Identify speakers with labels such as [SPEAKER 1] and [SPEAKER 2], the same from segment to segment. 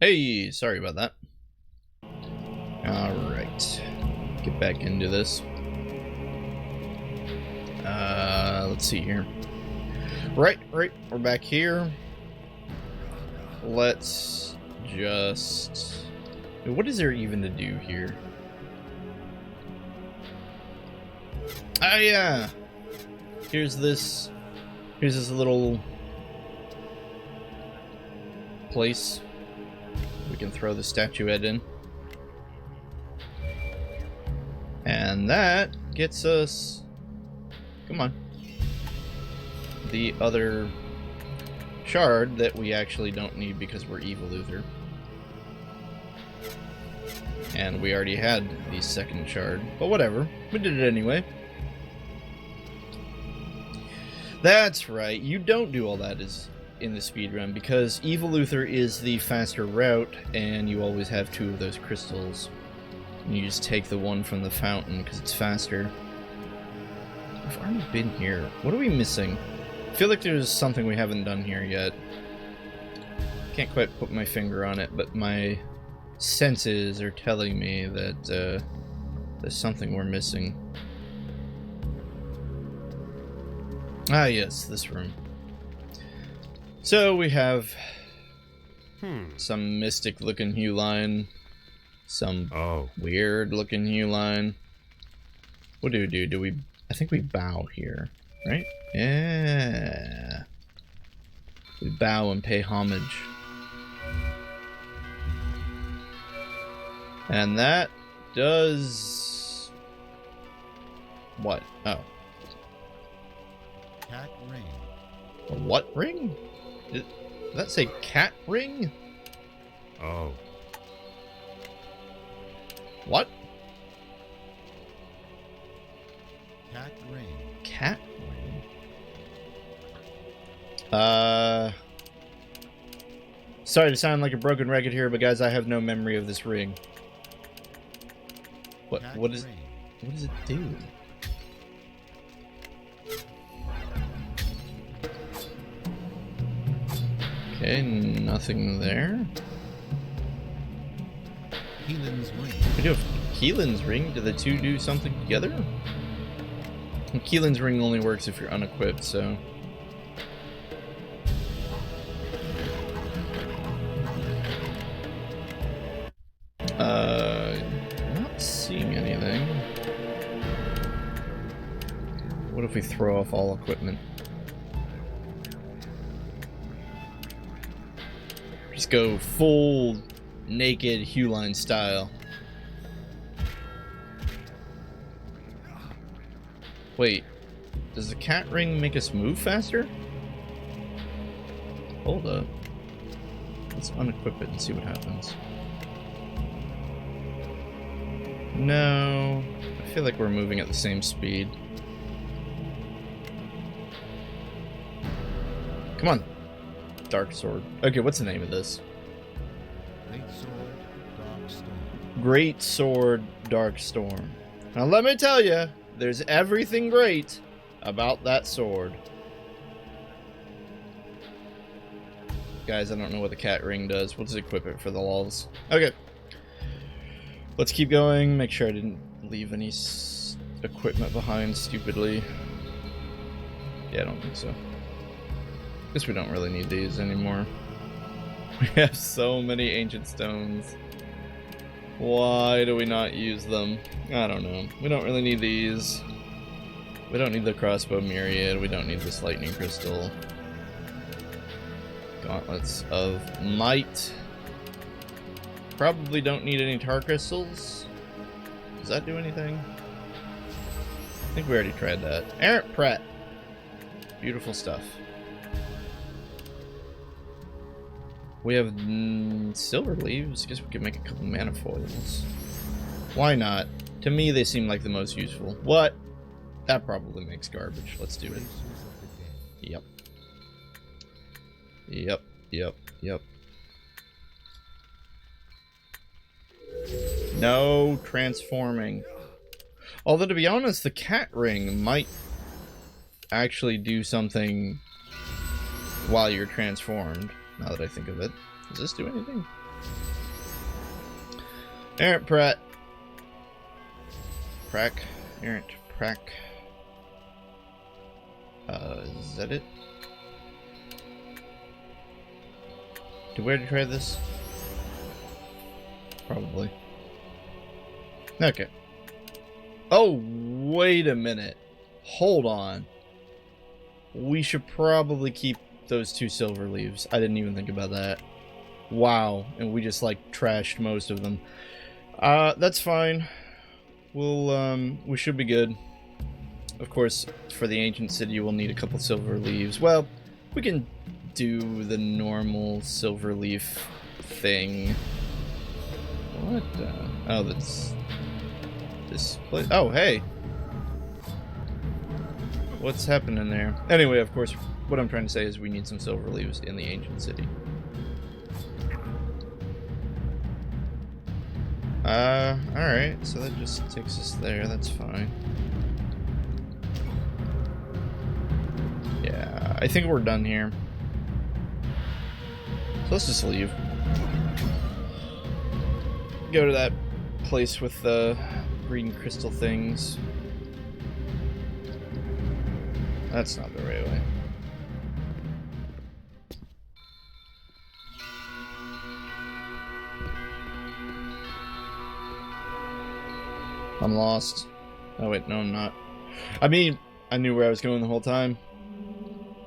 [SPEAKER 1] Hey, sorry about that. Alright. Get back into this. Let's see here. Right, we're back here. Let's just... What is there even to do here? Ah, yeah! Here's this little place we can throw the statuette in. And that gets us... Come on. The other shard that we actually don't need because we're evil Luther. And we already had the second shard. But whatever. We did it anyway. That's right. You don't do all that in the speedrun because evil Luther is the faster route and you always have two of those crystals. And you just take the one from the fountain because it's faster. I've already been here. What are we missing? I feel like there's something we haven't done here yet. Can't quite put my finger on it, but my senses are telling me that there's something we're missing. Ah yes, this room. So we have some mystic looking Huline, some weird looking Huline. What do we do? Do we... I think we bow here, right? Yeah. We bow and pay homage. And that does... What? Oh.
[SPEAKER 2] Cat ring.
[SPEAKER 1] A what ring? Did that say cat ring?
[SPEAKER 2] Oh.
[SPEAKER 1] What?
[SPEAKER 2] Cat ring.
[SPEAKER 1] Cat ring? Sorry to sound like a broken record here, but guys, I have no memory of this ring. What does it do? Okay, nothing there.
[SPEAKER 2] Huline's ring.
[SPEAKER 1] We do have Keelan's ring. Do the two do something together? And Keelan's ring only works if you're unequipped, so... Not seeing anything. What if we throw off all equipment? Just go full naked Huline style. Wait, does the cat ring make us move faster? Hold up. Let's unequip it and see what happens. No, I feel like we're moving at the same speed. Come on. Dark sword. Okay, what's the name of this?
[SPEAKER 2] Great sword, dark storm.
[SPEAKER 1] Great sword, dark storm. Now let me tell you, there's everything great about that sword. Guys, I don't know what the cat ring does. We'll just equip it for the lulz. Okay. Let's keep going. Make sure I didn't leave any equipment behind stupidly. Yeah, I don't think so. Guess we don't really need these anymore. We have so many ancient stones. Why do we not use them? I don't know. We don't really need these. We don't need the crossbow myriad. We don't need this lightning crystal. Gauntlets of might. Probably don't need any tar crystals. Does that do anything? I think we already tried that. Errant Pratt. Beautiful stuff. We have silver leaves. Guess we could make a couple mana foils. Why not? To me, they seem like the most useful. What? That probably makes garbage. Let's do it. Yep. Yep. No transforming. Although, to be honest, the cat ring might actually do something while you're transformed. Now that I think of it. Does this do anything? Errant Pratt. Prack. Errant Prack. Is that it? Do we already try this? Probably. Okay. Oh, wait a minute. Hold on. We should probably keep those 2 silver leaves. I didn't even think about that. Wow. And we just, like, trashed most of them. That's fine. We should be good. Of course, for the ancient city, we'll need a couple silver leaves. Well, we can do the normal silver leaf thing. What the? Oh, that's this place. Oh, hey. What's happening there? Anyway, of course, what I'm trying to say is we need some silver leaves in the ancient city. Alright, so that just takes us there, that's fine. Yeah, I think we're done here. So let's just leave. Go to that place with the green crystal things. That's not the right way. I'm lost. Oh wait, no I'm not. I mean, I knew where I was going the whole time.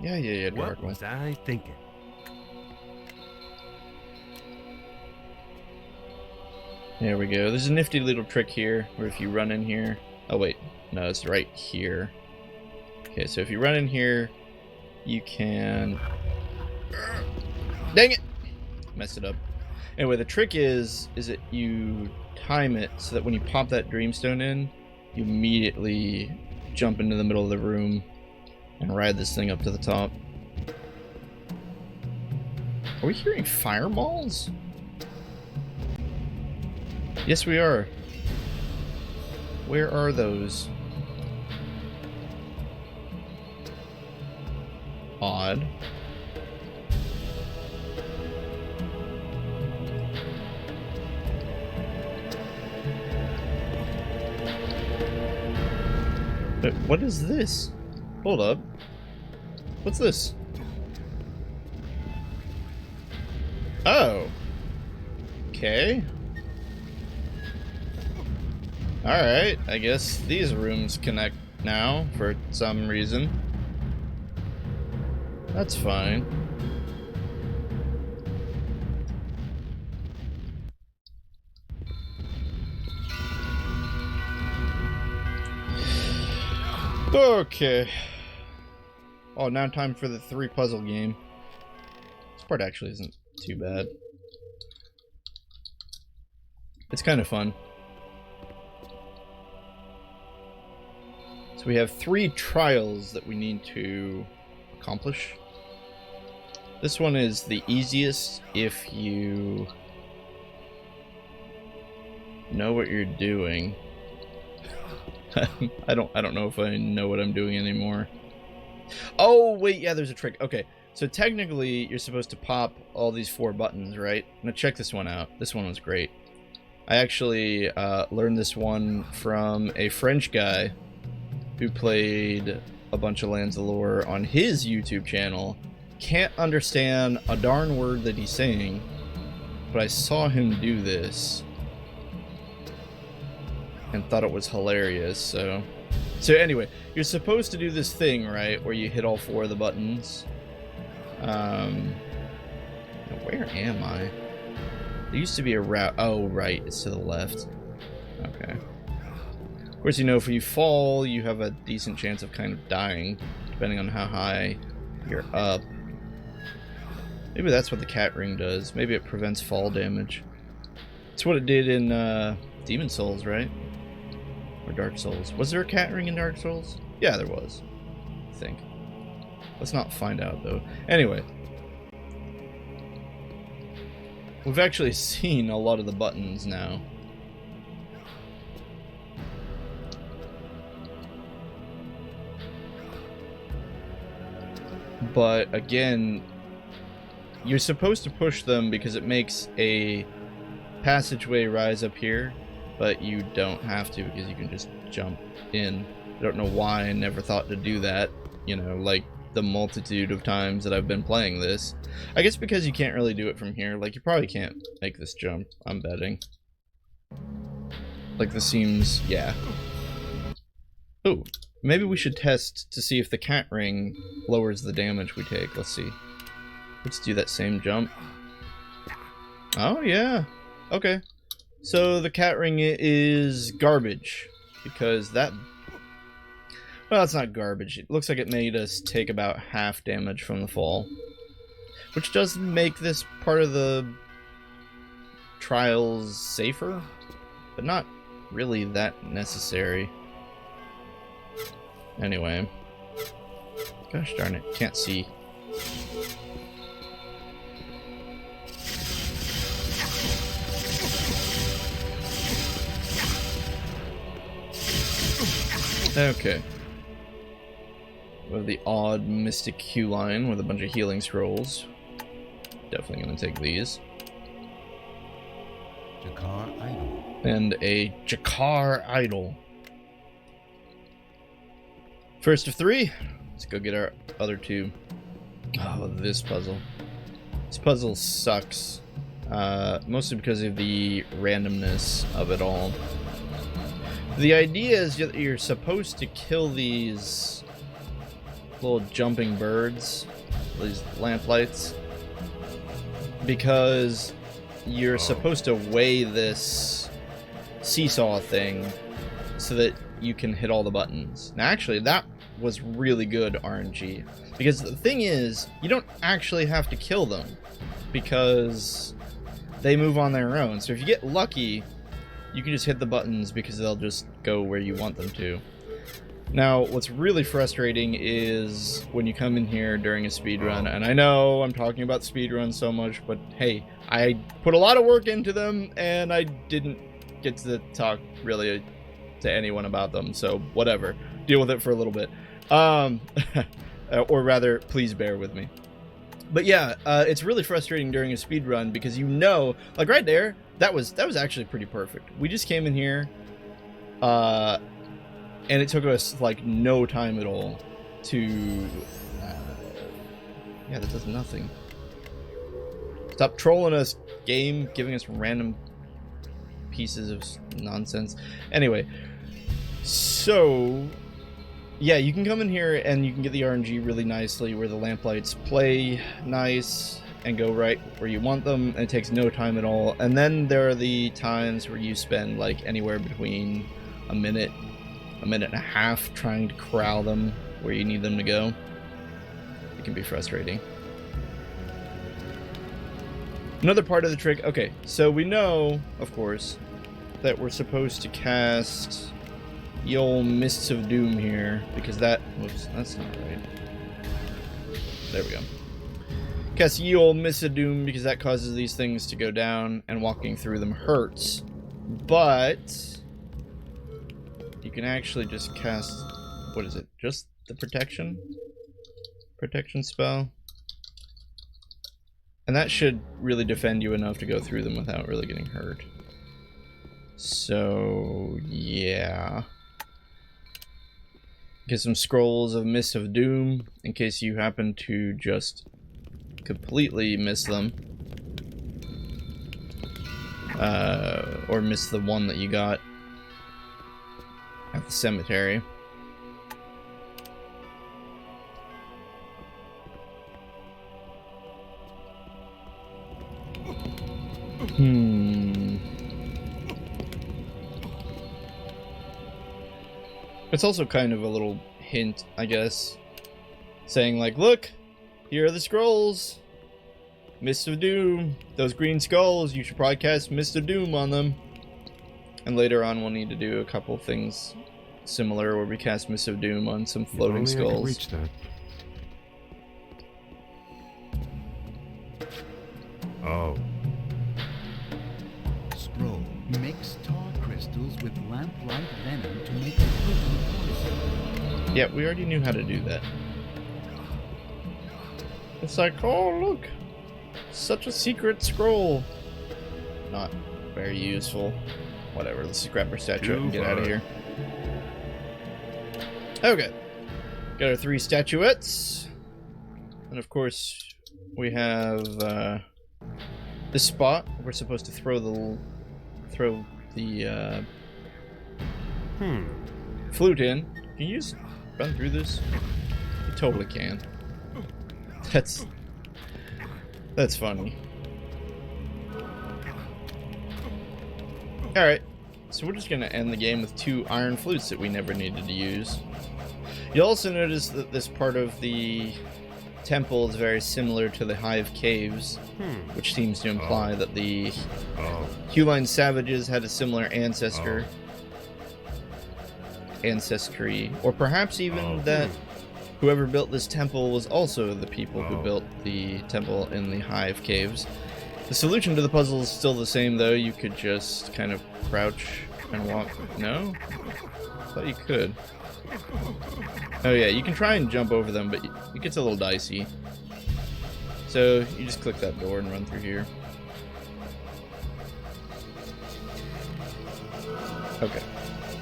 [SPEAKER 1] Yeah, dark
[SPEAKER 3] What was I thinking?
[SPEAKER 1] There we go. There's a nifty little trick here, where if you run in here... Oh wait, no, it's right here. Okay, so if you run in here, you can... Dang it! Messed it up. Anyway, the trick is that you time it so that when you pop that dreamstone in, you immediately jump into the middle of the room and ride this thing up to the top. Are we hearing fireballs? Yes, we are. Where are those? Odd. But what is this? Hold up. What's this? Oh. Okay. Alright, I guess these rooms connect now for some reason. That's fine. Okay. Oh, now time for the 3 puzzle game. This part actually isn't too bad. It's kind of fun. So we have 3 trials that we need to accomplish. This one is the easiest if you know what you're doing. I don't know if I know what I'm doing anymore. Oh wait, yeah, there's a trick. Okay, so technically you're supposed to pop all these 4 buttons, right? Now check this one out. This one was great. I actually learned this one from a French guy who played a bunch of Lands of Lore on his YouTube channel. Can't understand a darn word that he's saying, but I saw him do this and thought it was hilarious. So anyway, you're supposed to do this thing, right, where you hit all 4 of the buttons. Where am I? There used to be a route. Oh, right, it's to the left. Okay. Of course, you know, if you fall, you have a decent chance of kind of dying, depending on how high you're up. Maybe that's what the cat ring does. Maybe it prevents fall damage. That's what it did in Demon Souls, right? Or Dark Souls. Was there a cat ring in Dark Souls? Yeah, there was. I think. Let's not find out, though. Anyway. We've actually seen a lot of the buttons now. But again, you're supposed to push them because it makes a passageway rise up here, but you don't have to because you can just jump in. I don't know why I never thought to do that, you know, like the multitude of times that I've been playing this. I guess because you can't really do it from here. Like, you probably can't make this jump, I'm betting. Like, this seems... yeah. Oh, maybe we should test to see if the cat ring lowers the damage we take. Let's see. Let's do that same jump. Oh, yeah. Okay. So the cat ring is garbage. Because that... well, it's not garbage. It looks like it made us take about half damage from the fall. Which does make this part of the trials safer, but not really that necessary. Anyway. Gosh darn it, can't see. Okay. We have the odd mystic Huline with a bunch of healing scrolls. Definitely gonna take these.
[SPEAKER 2] Jakar Idol.
[SPEAKER 1] And a Jakar Idol. First of 3. Let's go get our other 2. Oh, this puzzle. This puzzle sucks. Mostly because of the randomness of it all. The idea is that you're supposed to kill these little jumping birds, these lamplights, because you're supposed to weigh this seesaw thing so that you can hit all the buttons. Now, actually, that was really good RNG, because the thing is, you don't actually have to kill them because they move on their own. So if you get lucky, you can just hit the buttons because they'll just go where you want them to. Now, what's really frustrating is when you come in here during a speedrun, and I know I'm talking about speedruns so much, but hey, I put a lot of work into them, and I didn't get to talk really to anyone about them, so whatever. Deal with it for a little bit. Or rather, please bear with me. But yeah, it's really frustrating during a speedrun because you know, like right there, that was actually pretty perfect. We just came in here, and it took us like no time at all to yeah, that does nothing. Stop trolling us, game, giving us random pieces of nonsense. Anyway, so yeah, you can come in here and you can get the RNG really nicely where the lamplights play nice and go right where you want them, and it takes no time at all. And then there are the times where you spend like anywhere between a minute and a half trying to corral them where you need them to go. It can be frustrating. Another part of the trick, okay, so we know, of course, that we're supposed to cast the old Mists of Doom here, because that, whoops, that's not right. There we go. Cast ye old Mists of Doom because that causes these things to go down, and walking through them hurts. But you can actually just cast, what is it, just the protection spell? And that should really defend you enough to go through them without really getting hurt. So, yeah. Get some scrolls of Mist of Doom in case you happen to just completely miss them. Or miss the one that you got at the cemetery. It's also kind of a little hint, I guess, saying like, look, here are the scrolls. Mist of Doom. Those green skulls, you should probably cast Mist of Doom on them. And later on we'll need to do a couple things similar where we cast Mist of Doom on some floating skulls. I can reach that.
[SPEAKER 2] Oh. Scroll. Mix tar crystals with lamplight venom to make the poison.
[SPEAKER 1] Yeah, we already knew how to do that. It's like, oh look, Such a secret scroll. Not very useful. Whatever, let's just grab our statuette and get out of here. Okay. Got our 3 statuettes. And of course, we have this spot. We're supposed to throw the flute in. Can you just run through this? You totally can. That's funny. Alright, so we're just gonna end the game with 2 iron flutes that we never needed to use. You'll also notice that this part of the temple is very similar to the Hive Caves, which seems to imply that the Huline savages had a similar ancestry, or perhaps even that whoever built this temple was also the people who built the temple in the Hive Caves. The solution to the puzzle is still the same, though. You could just kind of crouch and walk. No? I thought you could. Oh yeah, you can try and jump over them, but it gets a little dicey. So you just click that door and run through here. Okay.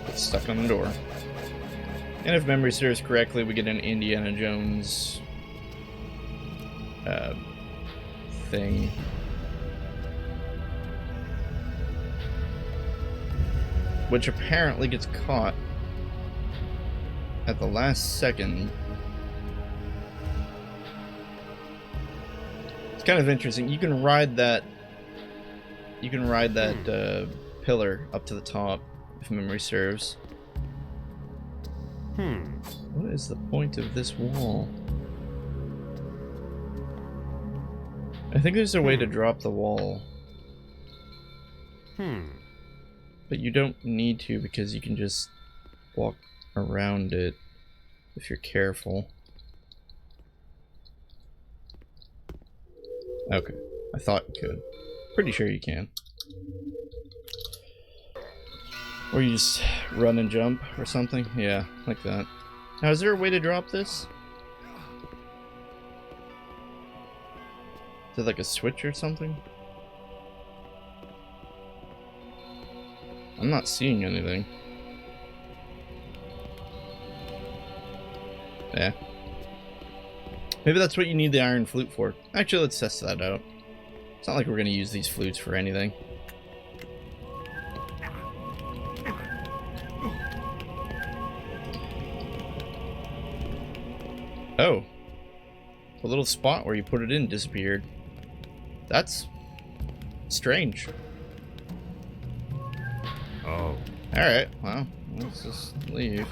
[SPEAKER 1] Get stuck on the door. And if memory serves correctly, we get an Indiana Jones thing. Which apparently gets caught at the last second. It's kind of interesting. You can ride that. You can ride that pillar up to the top, if memory serves. What is the point of this wall? I think there's a way to drop the wall. But you don't need to, because you can just walk around it if you're careful. Okay, I thought you could. Pretty sure you can. Or you just run and jump or something. Yeah, like that. Now, is there a way to drop this? Is it like a switch or something? I'm not seeing anything. Yeah. Maybe that's what you need the iron flute for. Actually, let's test that out. It's not like we're going to use these flutes for anything. Oh. The little spot where you put it in disappeared. That's strange.
[SPEAKER 3] Oh.
[SPEAKER 1] Alright, well, let's just leave.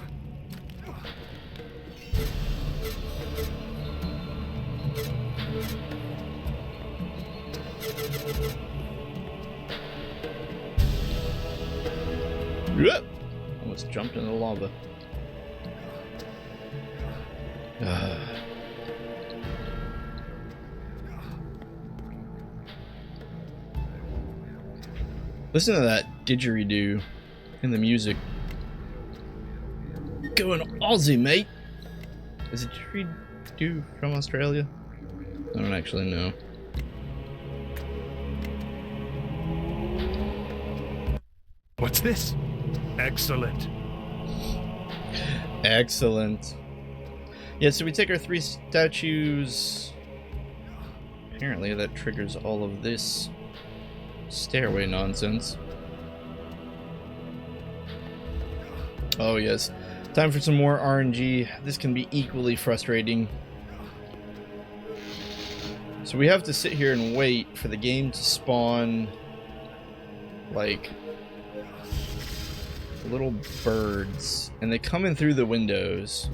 [SPEAKER 1] Whoop! Almost jumped into the lava. Listen to that didgeridoo in the music. Going Aussie, mate! Is it didgeridoo from Australia? I don't actually know.
[SPEAKER 3] What's this? Excellent.
[SPEAKER 1] Excellent. Yeah, so we take our 3 statues. Apparently that triggers all of this stairway nonsense. Oh yes. Time for some more RNG. This can be equally frustrating. So we have to sit here and wait for the game to spawn like little birds, and they come in through the windows.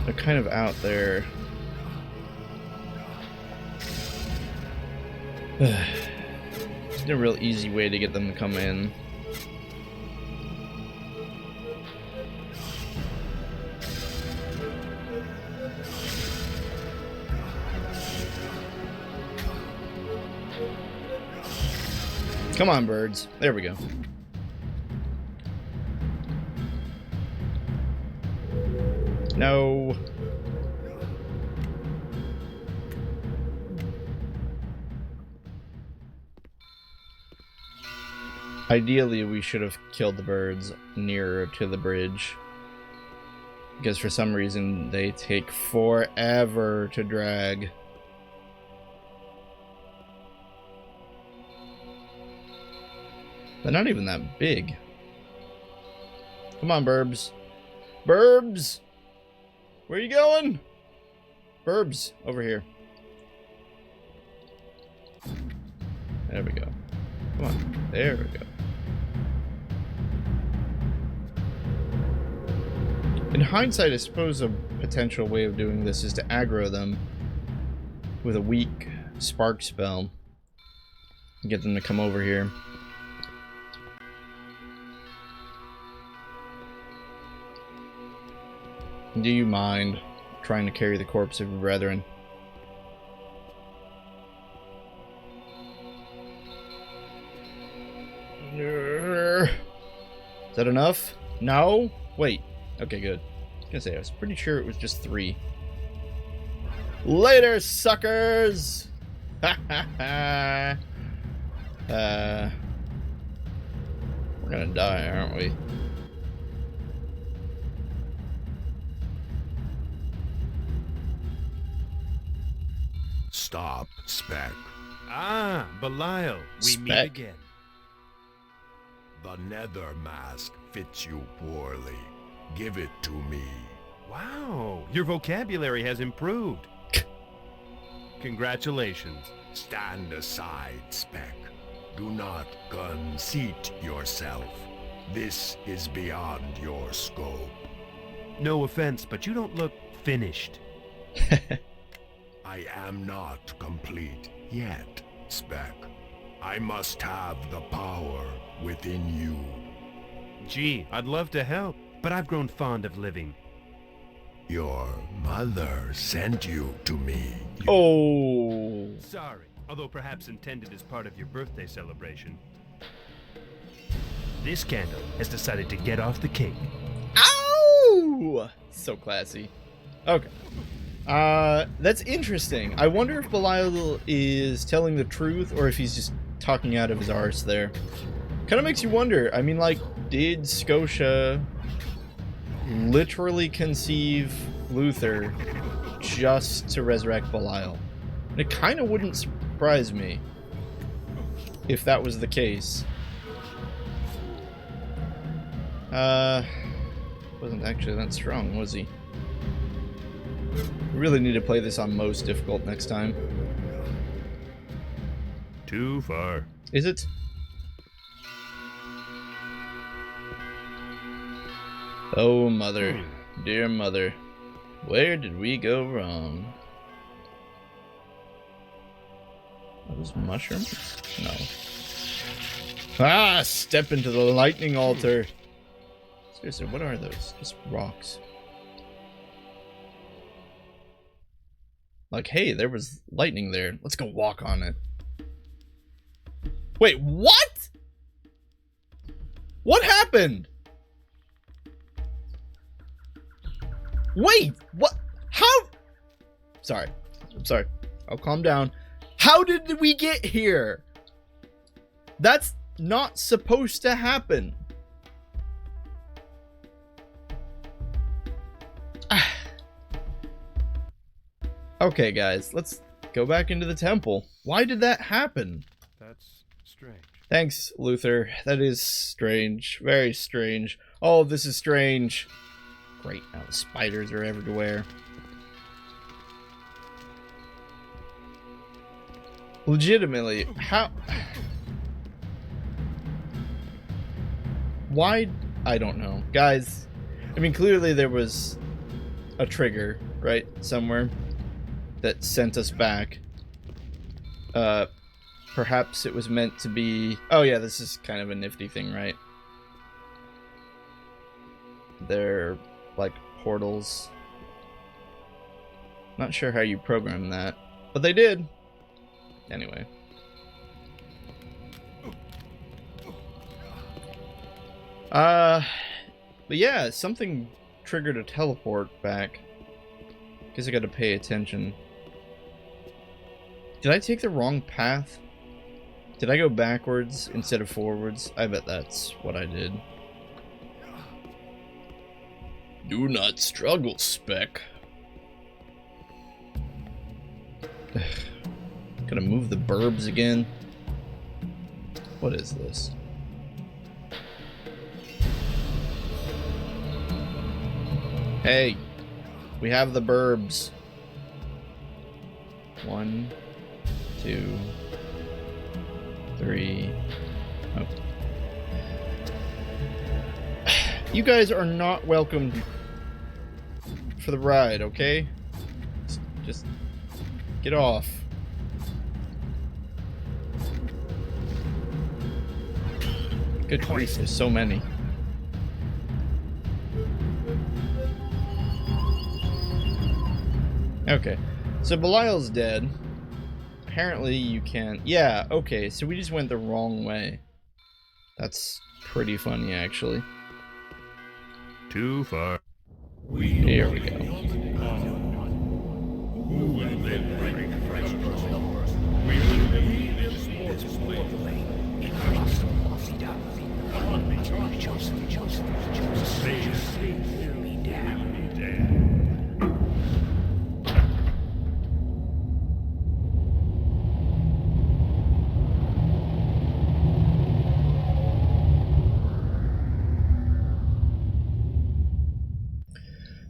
[SPEAKER 1] They're kind of out there. There's no real easy way to get them to come in. Come on, birds. There we go. No. Ideally, we should have killed the birds nearer to the bridge. Because for some reason, they take forever to drag. They're not even that big. Come on, Burbs. Burbs! Where are you going? Burbs, over here. There we go. Come on. There we go. In hindsight, I suppose a potential way of doing this is to aggro them with a weak spark spell. And get them to come over here. Do you mind trying to carry the corpse of your brethren? Is that enough? No? Wait. Okay, good. I was gonna say, I was pretty sure it was just 3. Later, suckers! Ha ha ha! We're gonna die, aren't we?
[SPEAKER 3] Stop, Spec.
[SPEAKER 4] Ah, Belial, we meet
[SPEAKER 1] Spec.
[SPEAKER 4] again.
[SPEAKER 3] The nether mask fits you poorly. Give it to me.
[SPEAKER 4] Wow, your vocabulary has improved. Congratulations.
[SPEAKER 3] Stand aside, Spec. Do not conceit yourself. This is beyond your scope.
[SPEAKER 4] No offense, but you don't look finished.
[SPEAKER 3] I am not complete yet, Spec. I must have the power within you.
[SPEAKER 4] Gee, I'd love to help, but I've grown fond of living.
[SPEAKER 3] Your mother sent you to me.
[SPEAKER 1] Oh.
[SPEAKER 4] Sorry, although perhaps intended as part of your birthday celebration. This candle has decided to get off the cake.
[SPEAKER 1] Ow! So classy. Okay. That's interesting. I wonder if Belial is telling the truth or if he's just talking out of his arse there. Kind of makes you wonder. I mean, like, did Scotia literally conceive Luther just to resurrect Belial? And it kind of wouldn't surprise me if that was the case. Wasn't actually that strong, was he? We really need to play this on most difficult next time.
[SPEAKER 3] Too far.
[SPEAKER 1] Is it? Oh, mother. Dear mother. Where did we go wrong? Are those mushrooms? No. Ah! Step into the lightning altar. Seriously, what are those? Just rocks. Like, hey, there was lightning there. Let's go walk on it. Wait, what? What happened? Wait, what? How? Sorry. I'm sorry. I'll calm down. How did we get here? That's not supposed to happen. Okay, guys, let's go back into the temple. Why did that happen?
[SPEAKER 4] That's strange.
[SPEAKER 1] Thanks, Luther. That is strange. Very strange. Oh, this is strange. Great, now the spiders are everywhere. Legitimately, how... Why? I don't know. Guys, I mean, clearly there was a trigger, right? Somewhere that sent us back. Perhaps it was meant to be... Oh yeah, this is kind of a nifty thing, right? They're like portals. Not sure how you program that, but they did. Anyway. But yeah, something triggered a teleport back. Guess I gotta pay attention. Did I take the wrong path? Did I go backwards instead of forwards? I bet that's what I did. Do not struggle, Spec. Gotta move the burbs again. What is this? Hey, we have the burbs. 1, 2, 3. Oh. You guys are not welcome for the ride, okay? Just get off. Good grief, there's so many. Okay, so Belial's dead. Apparently you can't... Yeah, okay, so we just went the wrong way. That's pretty funny, actually.
[SPEAKER 4] Too far.
[SPEAKER 1] Here we go.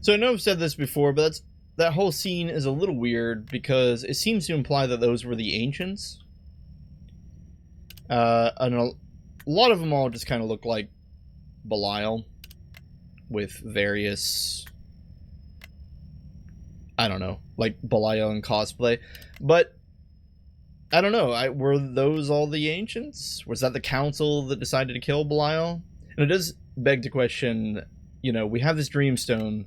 [SPEAKER 1] So I know I've said this before, but that whole scene is a little weird because it seems to imply that those were the ancients. And a lot of them all just kind of look like Belial with various, I don't know, like Belial in cosplay. But I don't know, were those all the ancients? Was that the council that decided to kill Belial? And it does beg to question, you know, we have this Dreamstone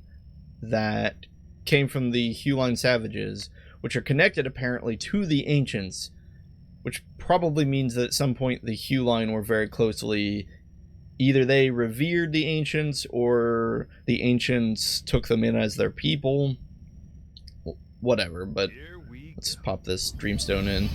[SPEAKER 1] that came from the Huline savages, which are connected apparently to the ancients, which probably means that at some point the Huline were very closely, either they revered the ancients or the ancients took them in as their people. Whatever, but let's pop this Dreamstone in.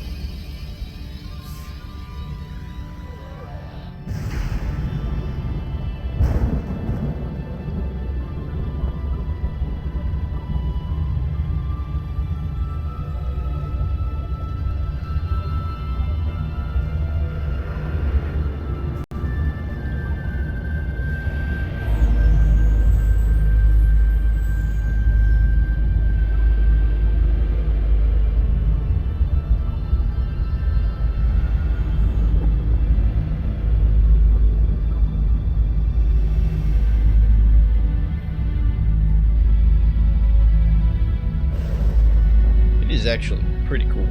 [SPEAKER 1] Is actually pretty cool.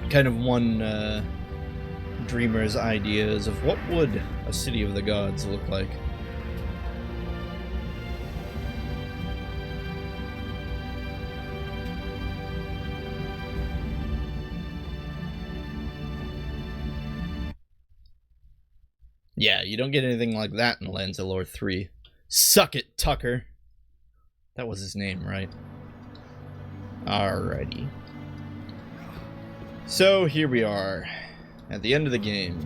[SPEAKER 1] Kind of one dreamer's ideas of what would a city of the gods look like. Yeah, you don't get anything like that in Lands of Lore 3. Suck it, Tucker! That was his name, right? Alrighty. So here we are, at the end of the game.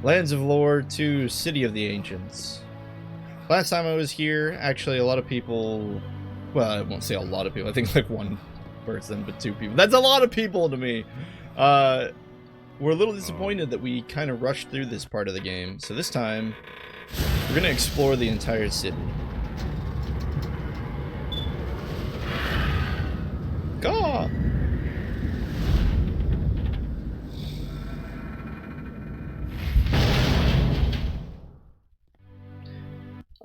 [SPEAKER 1] Lands of Lore 2, City of the Ancients. Last time I was here, actually a lot of people, well, I won't say a lot of people, I think like one person, but 2 people. That's a lot of people to me! We're a little disappointed that we kind of rushed through this part of the game. So this time, we're going to explore the entire city. Gah!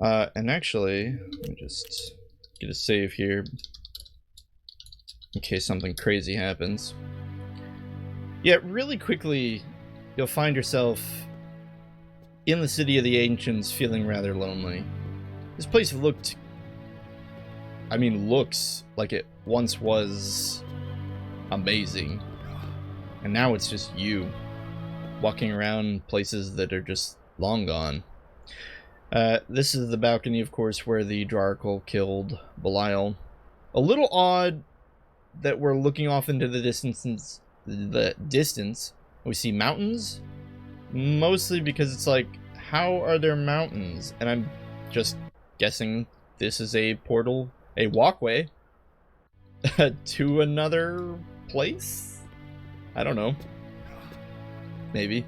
[SPEAKER 1] And actually, let me just get a save here in case something crazy happens. Yeah, really quickly, you'll find yourself in the City of the Ancients feeling rather lonely. This place looks like it once was amazing. And now it's just you walking around places that are just long gone. This is the balcony, of course, where the Draarkle killed Belial. A little odd that we're looking off into the distance. We see mountains, mostly because it's like, how are there mountains? And I'm just guessing this is a portal, a walkway to another place? I don't know. Maybe.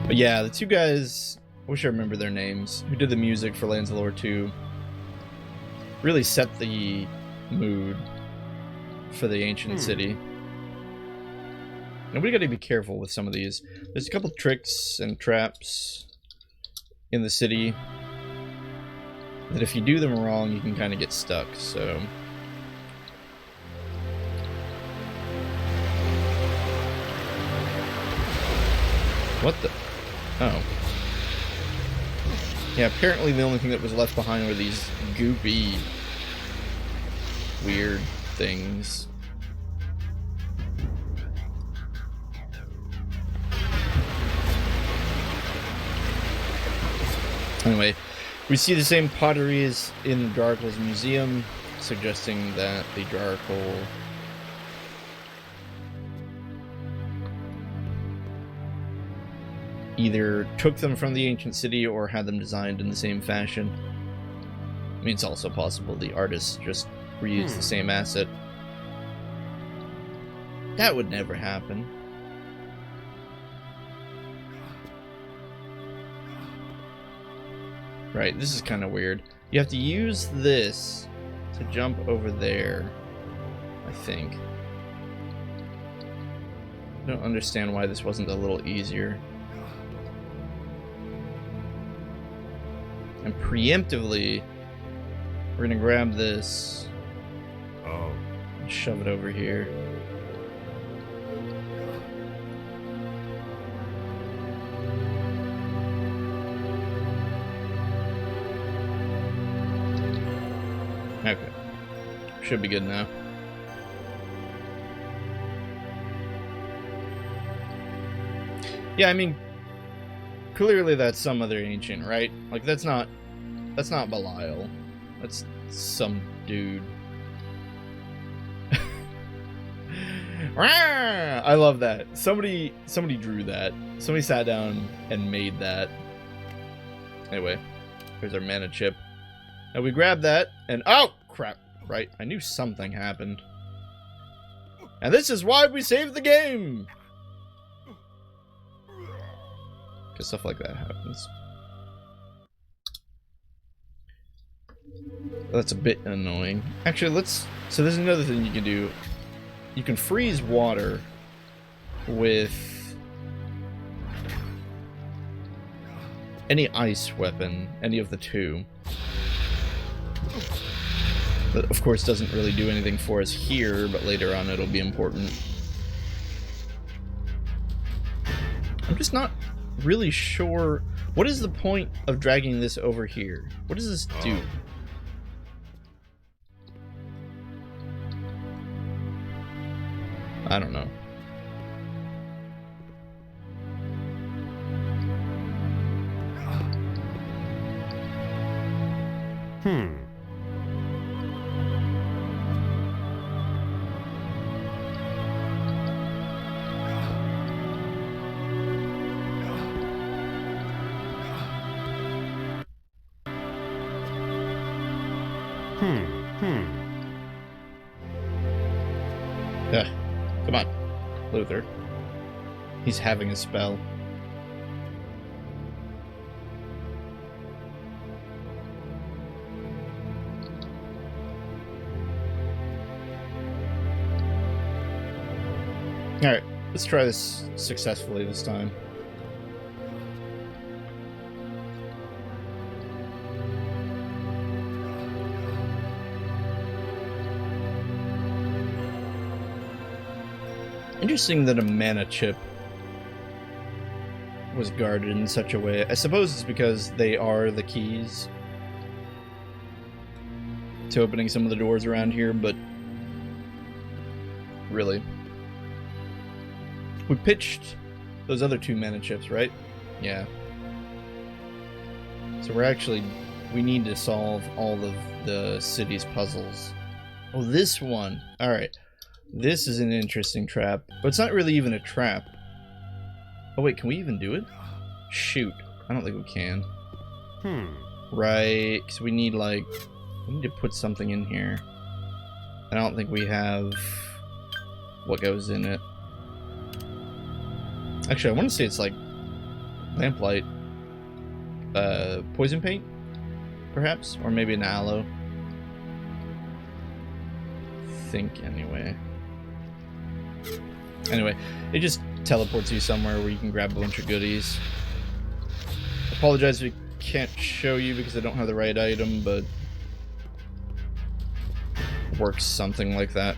[SPEAKER 1] But yeah, the two guys, I wish I remember their names, who did the music for Lands of Lore 2, really set the mood for the ancient city. And we gotta be careful with some of these. There's a couple tricks and traps in the city that if you do them wrong, you can kind of get stuck, so... What the... Oh. Yeah, apparently the only thing that was left behind were these goopy, weird things. Anyway, we see the same pottery as in the Draarkle's museum, suggesting that the Draarkle either took them from the ancient city or had them designed in the same fashion. I mean, it's also possible the artists just reused the same asset. That would never happen. Right, this is kind of weird. You have to use this to jump over there, I think. I don't understand why this wasn't a little easier. And preemptively, we're gonna grab this.
[SPEAKER 4] Oh.
[SPEAKER 1] And shove it over here. Okay. Should be good now. Yeah, I mean, clearly that's some other ancient, right? Like, that's not Belial. That's some dude. I love that. Somebody drew that. Somebody sat down and made that. Anyway, here's our mana chip. Now we grab that, and oh, crap. Right, I knew something happened. And this is why we saved the game! Because stuff like that happens. That's a bit annoying. Actually, so there's another thing you can do. You can freeze water with any ice weapon, any of the two. That, of course, doesn't really do anything for us here, but later on it'll be important. I'm just not really sure. What is the point of dragging this over here? What does this do? I don't know. Come on, Luther. He's having a spell. Alright, Let's try this successfully this time. Interesting that a mana chip was guarded in such a way. I suppose it's because they are the keys to opening some of the doors around here, but really. We pitched those other 2 mana chips, right? Yeah. So we need to solve all of the city's puzzles. Oh, this one. Alright. This is an interesting trap, but it's not really even a trap. Oh wait, can we even do it? Shoot. I don't think we can. Right, because we need to put something in here. I don't think we have what goes in it. Actually, I want to say it's like lamplight. Poison paint? Perhaps? Or maybe an aloe. Think anyway. Anyway, it just teleports you somewhere where you can grab a bunch of goodies. Apologize if I can't show you because I don't have the right item, but it works something like that.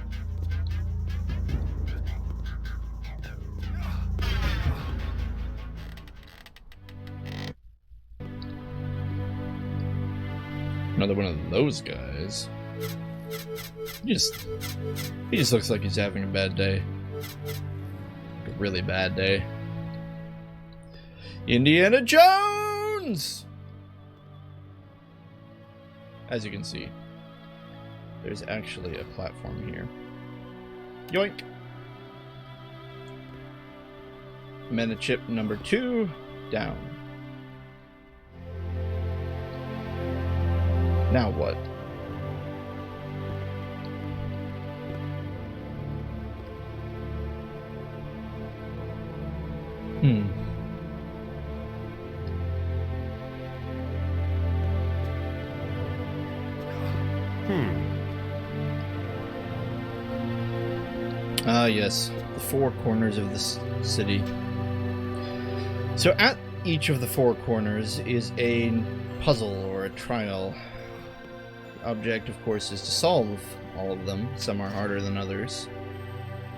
[SPEAKER 1] Another one of those guys. He just looks like he's having a bad day. Like a really bad day. Indiana Jones! As you can see, there's actually a platform here. Yoink! Mana chip number 2, down. Now what? Ah, yes. The 4 corners of this city. So at each of the 4 corners is a puzzle or a trial. The object, of course, is to solve all of them. Some are harder than others.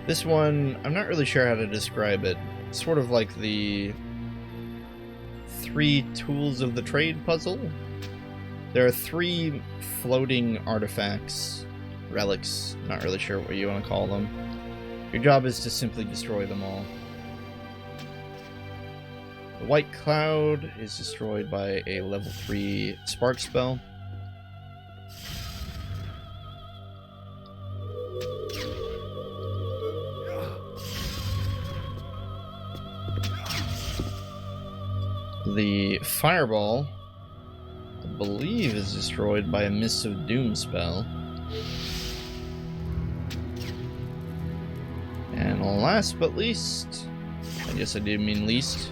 [SPEAKER 1] This one, I'm not really sure how to describe it. It's sort of like the 3 tools of the trade puzzle. There are 3 floating artifacts, relics, not really sure what you want to call them. Your job is to simply destroy them all. The white cloud is destroyed by a level 3 spark spell. The fireball, I believe, is destroyed by a Mist of Doom spell. And last but least, I guess I did mean least,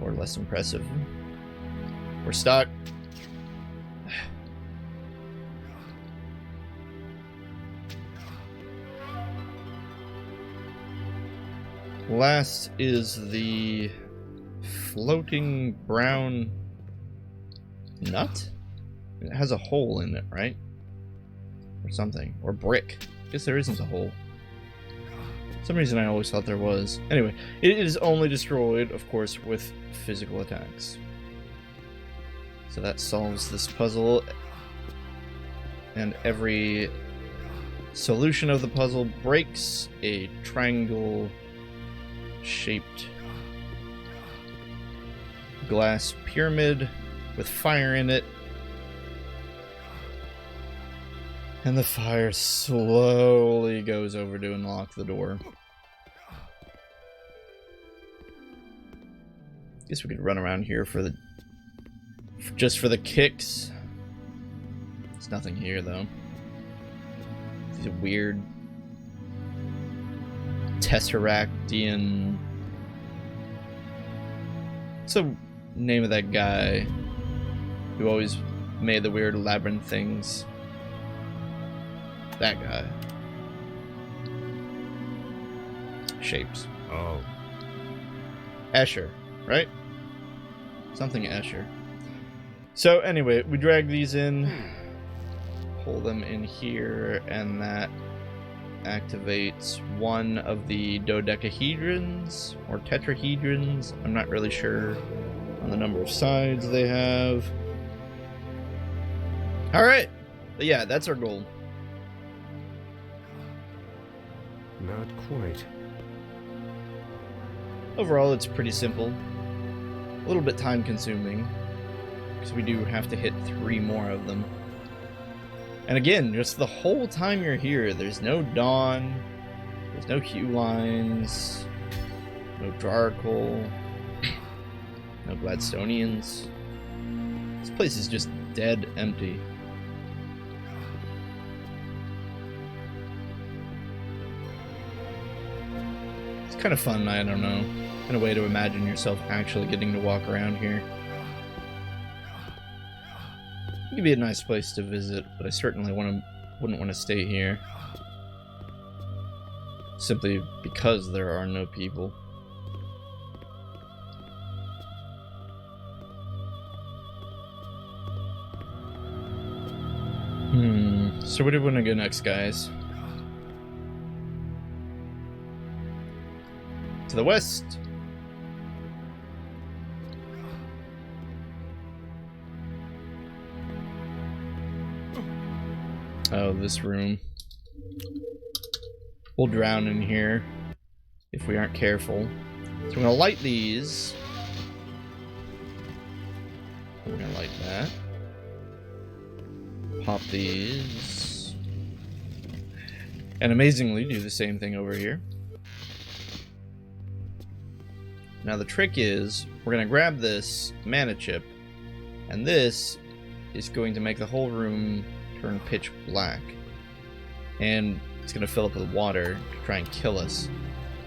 [SPEAKER 1] or less impressive, we're stuck. Last is the floating brown nut? It has a hole in it, right? Or something. Or brick. I guess there isn't a hole. For some reason I always thought there was. Anyway, it is only destroyed, of course, with physical attacks. So that solves this puzzle. And every solution of the puzzle breaks a triangle-shaped glass pyramid with fire in it. And the fire slowly goes over to unlock the door. Guess we could run around here just for the kicks. There's nothing here though. These weird Tesseractian. What's the name of that guy who always made the weird labyrinth things? That guy. shapes.
[SPEAKER 4] Oh.
[SPEAKER 1] Escher, right? Something Escher. So anyway, we drag these in, pull them in here, and that activates one of the dodecahedrons or tetrahedrons. I'm not really sure on the number of sides they have. All right, but yeah, that's our goal.
[SPEAKER 4] Not quite.
[SPEAKER 1] Overall, it's pretty simple. A little bit time consuming, because we do have to hit 3 more of them. And again, just the whole time you're here, there's no Dawn, there's no Hulines, no Drakul, no Gladstonians. This place is just dead empty. It's kind of fun, I don't know, in a way to imagine yourself actually getting to walk around here. It could be a nice place to visit, but I certainly wouldn't want to stay here. Simply because there are no people. So where do we want to go next, guys? To the west. Oh, this room. We'll drown in here if we aren't careful. So I'm gonna light these. We're gonna light that. Pop these. And amazingly do the same thing over here. Now the trick is, we're gonna grab this mana chip, and this is going to make the whole room turn pitch black. And it's gonna fill up with water to try and kill us.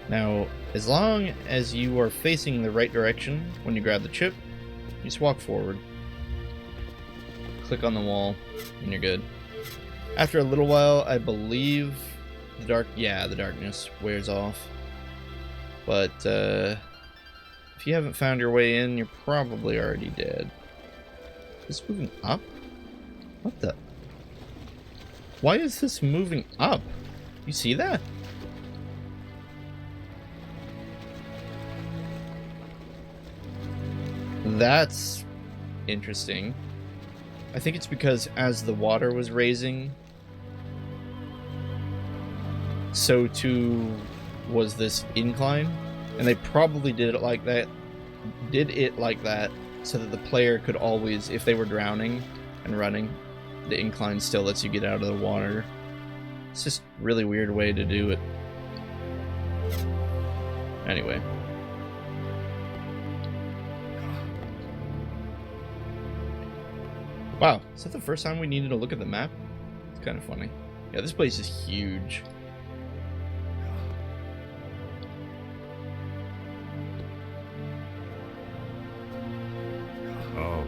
[SPEAKER 1] Now, as long as you are facing the right direction when you grab the chip, you just walk forward. Click on the wall, and you're good. After a little while, I believe the darkness wears off. But, if you haven't found your way in, you're probably already dead. Is this moving up? What the? Why is this moving up? You see that? That's interesting. I think it's because as the water was raising, so too was this incline. And they probably did it like that so that the player could always, if they were drowning and running, the incline still lets you get out of the water. It's just a really weird way to do it. Anyway. Wow, is that the first time we needed to look at the map? It's kind of funny. Yeah, this place is huge.
[SPEAKER 4] Oh.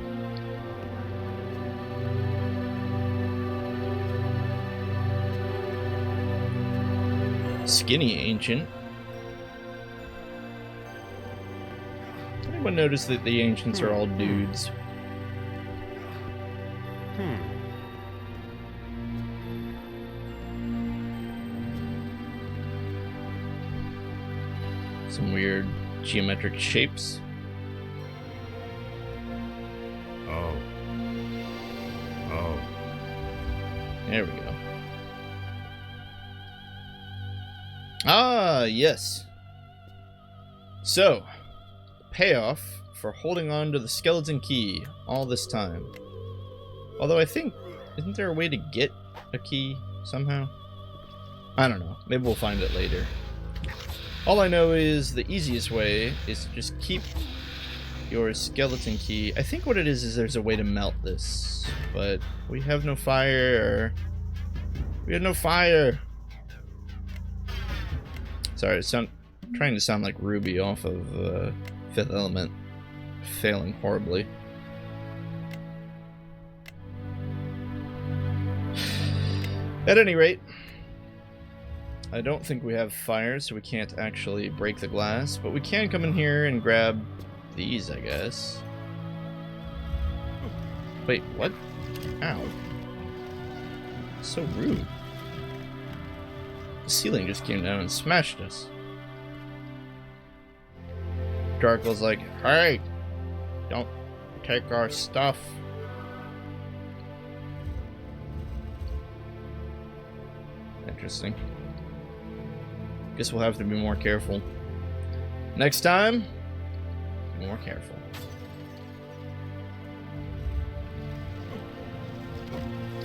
[SPEAKER 1] Skinny ancient. Anyone notice that the ancients are all dudes? Some weird geometric shapes.
[SPEAKER 4] Oh. Oh.
[SPEAKER 1] There we go. Ah, yes. So, payoff for holding on to the skeleton key all this time. Although I think, isn't there a way to get a key somehow? I don't know. Maybe we'll find it later. All I know is the easiest way is to just keep your skeleton key. I think what it is there's a way to melt this, but we have no fire. We have no fire. Sorry, trying to sound like Ruby off of Fifth Element, failing horribly. At any rate, I don't think we have fire, so we can't actually break the glass, but we can come in here and grab these, I guess. Wait, what? Ow. So rude. The ceiling just came down and smashed us. Darkle's like, hey, don't take our stuff. Interesting. Guess we'll have to be more careful. Next time, be more careful.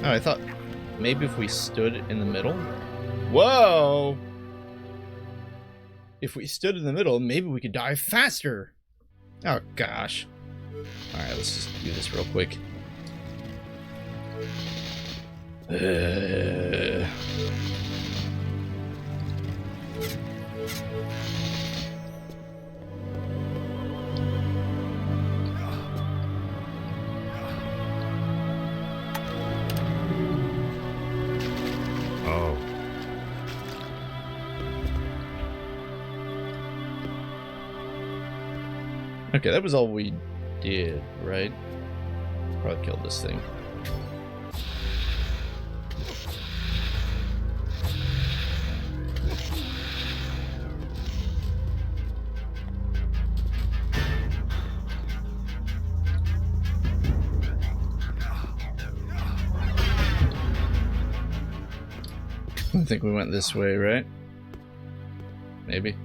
[SPEAKER 1] Oh, I thought maybe if we stood in the middle. Whoa! If we stood in the middle, maybe we could die faster. Oh gosh. Alright, let's just do this real quick. Okay, that was all we did, right? Probably killed this thing. I think we went this way, right? Maybe.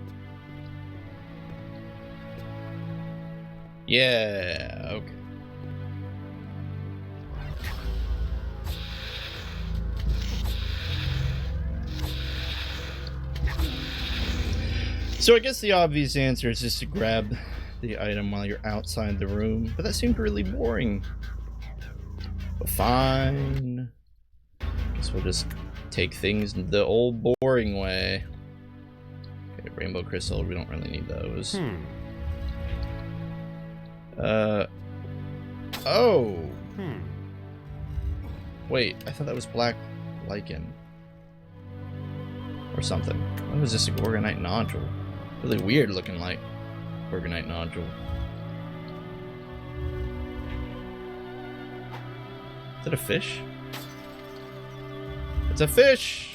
[SPEAKER 1] Yeah, okay. So I guess the obvious answer is just to grab the item while you're outside the room, but that seemed really boring. But fine. Guess we'll just take things the old boring way. Okay, rainbow crystal, we don't really need those. Oh. Wait, I thought that was black lichen. Or something. What was this, a Gorgonite nodule? Really weird looking like Gorgonite nodule. Is it a fish? It's a fish!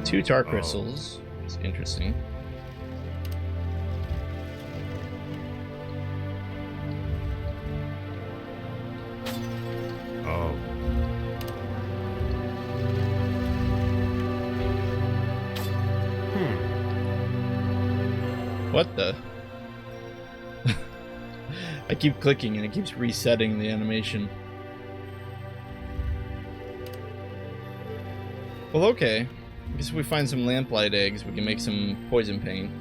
[SPEAKER 1] Two tar crystals. It's interesting.
[SPEAKER 4] Oh.
[SPEAKER 1] What the? I keep clicking and it keeps resetting the animation. Well, okay. I guess if we find some lamplight eggs, we can make some poison paint.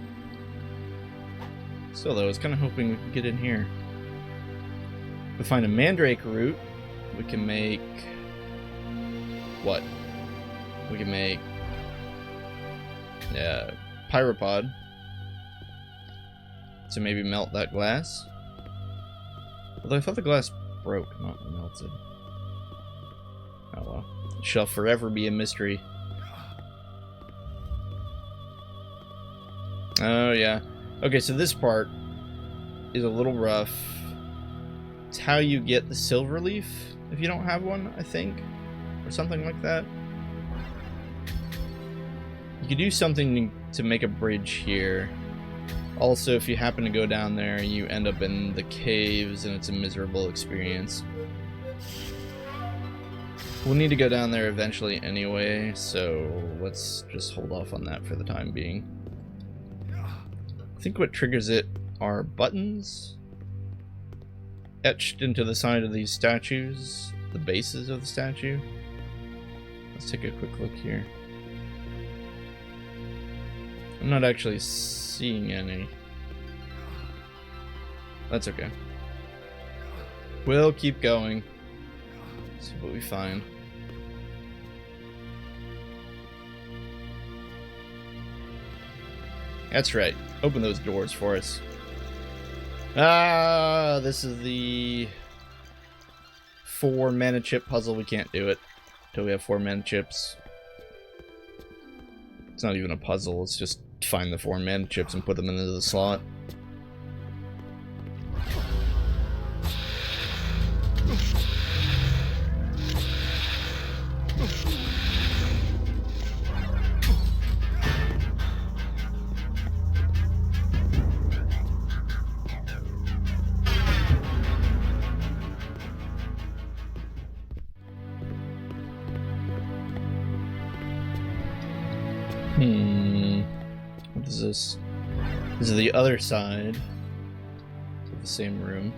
[SPEAKER 1] Still though, I was kind of hoping we could get in here. If we find a mandrake root, we can make... what? We can make... pyropod. So maybe melt that glass. Although I thought the glass broke, not melted. Oh well. It shall forever be a mystery. Oh yeah. Okay, so this part is a little rough. It's how you get the silver leaf if you don't have one, I think. Or something like that. You could do something to make a bridge here. Also, if you happen to go down there, you end up in the caves and it's a miserable experience. We'll need to go down there eventually anyway, so let's just hold off on that for the time being. I think what triggers it are buttons etched into the side of these statues, the bases of the statue. Let's take a quick look here. I'm not actually seeing any. That's okay. We'll keep going. See what we find. That's right. Open those doors for us. Ah, this is the 4 mana chip puzzle. We can't do it until we have 4 mana chips. It's not even a puzzle. It's just find the 4 mana chips and put them into the slot. What is this? This is the other side of the same room.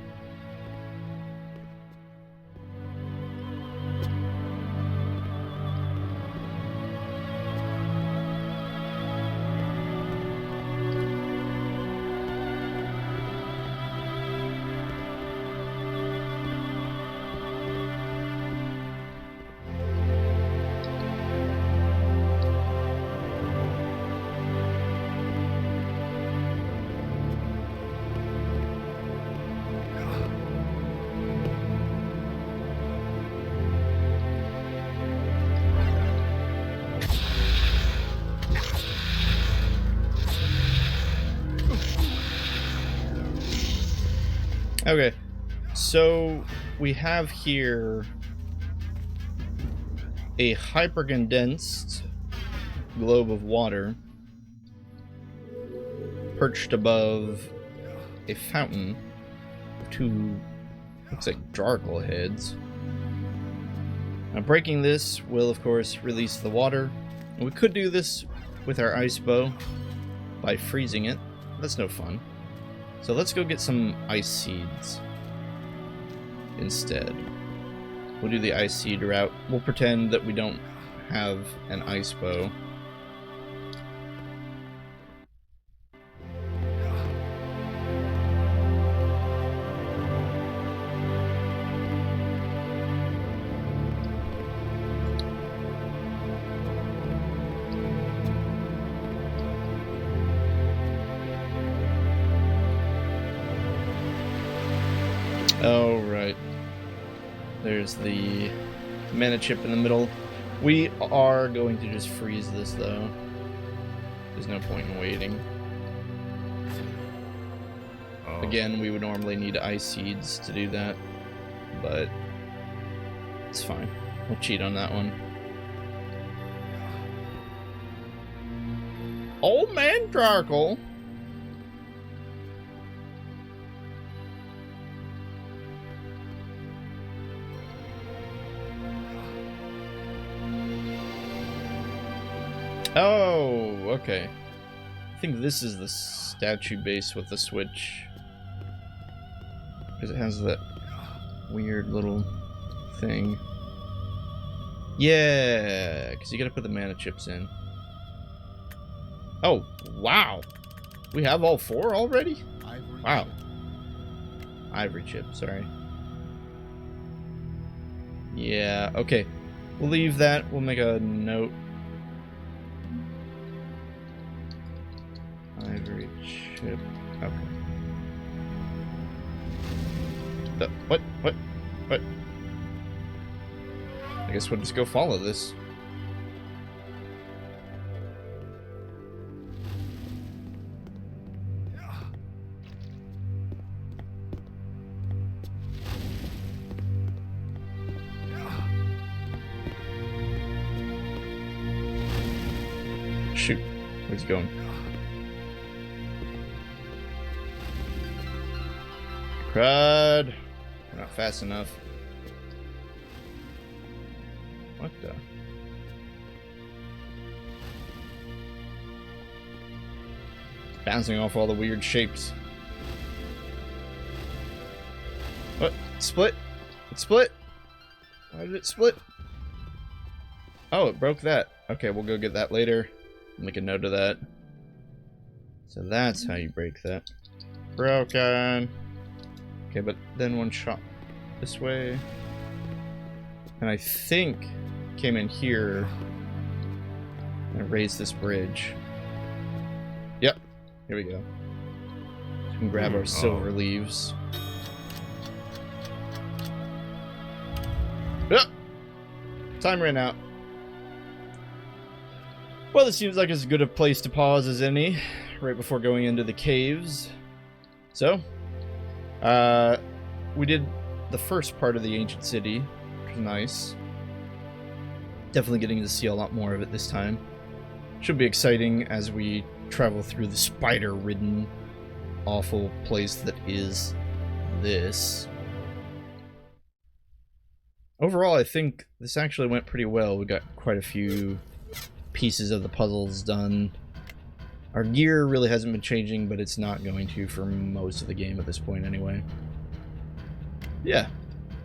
[SPEAKER 1] Okay, so we have here a hyper-condensed globe of water perched above a fountain of 2, looks like Jargle heads. Now breaking this will of course release the water, and we could do this with our ice bow by freezing it. That's no fun. So let's go get some ice seeds instead. We'll do the ice seed route. We'll pretend that we don't have an ice bow. Oh, right. There's the mana chip in the middle. We are going to just freeze this, though. There's no point in waiting.
[SPEAKER 3] Oh.
[SPEAKER 1] Again, we would normally need ice seeds to do that, but it's fine. We'll cheat on that one. Old Man Jargle. Oh, okay. I think this is the statue base with the switch. Because it has that weird little thing. Yeah, because you gotta put the mana chips in. Oh, wow. We have all 4 already?
[SPEAKER 2] Ivory
[SPEAKER 1] Wow.
[SPEAKER 2] chip.
[SPEAKER 1] Ivory chip, sorry. Yeah, okay. We'll leave that. We'll make a note. Ivory chip. Okay. What? I guess we'll just go follow this. Shoot. Where's he going? Crud. We're not fast enough. What the? Bouncing off all the weird shapes. What? Split? It split? Why did it split? Oh, it broke that. Okay, we'll go get that later. Make a note of that. So that's how you break that. Broken. Okay, but then one shot this way. And I think came in here and raised this bridge. Yep. Here we go. We can grab our silver leaves. Oh, time ran out. Well, this seems like as good a place to pause as any, right before going into the caves. So, we did the first part of the ancient city, which was nice. Definitely getting to see a lot more of it this time. Should be exciting as we travel through the spider-ridden, awful place that is this. Overall, I think this actually went pretty well. We got quite a few pieces of the puzzles done. Our gear really hasn't been changing, but it's not going to for most of the game at this point anyway. Yeah,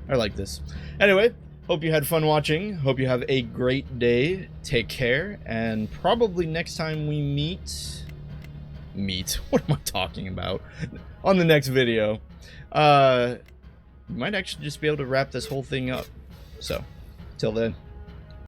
[SPEAKER 1] I like this. Anyway, hope you had fun watching. Hope you have a great day. Take care, and probably next time we meet... What am I talking about? On the next video. We might actually just be able to wrap this whole thing up. So, till then.